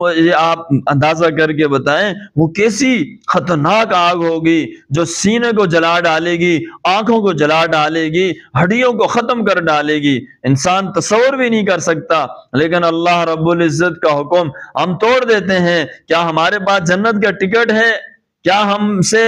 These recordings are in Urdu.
یہ آپ اندازہ کر کے بتائیں وہ کیسی خطرناک آگ ہوگی جو سینے کو جلا ڈالے گی، آنکھوں کو جلا ڈالے گی، ہڈیوں کو ختم کر ڈالے گی، انسان تصور بھی نہیں کر سکتا۔ لیکن اللہ رب العزت کا حکم ہم توڑ دیتے ہیں۔ کیا ہمارے پاس جنت کا ٹکٹ ہے؟ کیا ہم سے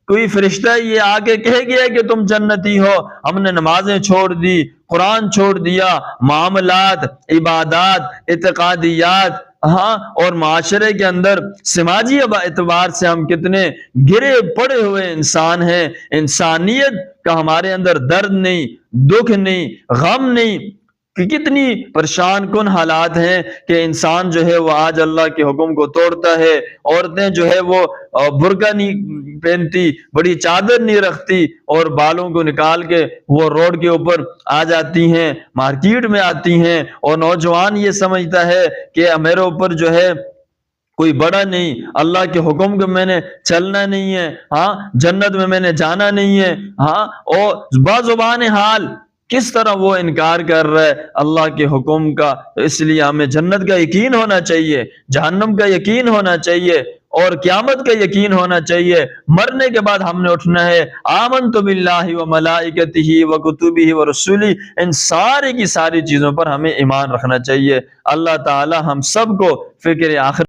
کوئی فرشتہ یہ آ کے کہہ گیا کہ تم جنتی ہو؟ ہم نے نمازیں چھوڑ دی، قرآن چھوڑ دیا، معاملات، عبادات، اعتقادیات، ہاں، اور معاشرے کے اندر سماجی اعتبار سے ہم کتنے گرے پڑے ہوئے انسان ہیں۔ انسانیت کا ہمارے اندر درد نہیں، دکھ نہیں، غم نہیں، کہ کتنی پریشان کن حالات ہیں کہ انسان جو ہے وہ آج اللہ کے حکم کو توڑتا ہے۔ عورتیں جو ہے وہ برقع نہیں پہنتی، بڑی چادر نہیں رکھتی، اور بالوں کو نکال کے وہ روڈ کے اوپر آ جاتی ہیں، مارکیٹ میں آتی ہیں، اور نوجوان یہ سمجھتا ہے کہ میرے اوپر جو ہے کوئی بڑا نہیں، اللہ کے حکم کو میں نے چلنا نہیں ہے، ہاں، جنت میں نے جانا نہیں ہے، ہاں، اور بازبان حال کس طرح وہ انکار کر رہا ہے اللہ کے حکم کا۔ اس لیے ہمیں جنت کا یقین ہونا چاہیے، جہنم کا یقین ہونا چاہیے، اور قیامت کا یقین ہونا چاہیے۔ مرنے کے بعد ہم نے اٹھنا ہے۔ آمنت باللہ و ملائکتہ و کتبہ و رسولہ، ان ساری کی ساری چیزوں پر ہمیں ایمان رکھنا چاہیے۔ اللہ تعالی ہم سب کو فکر آخرت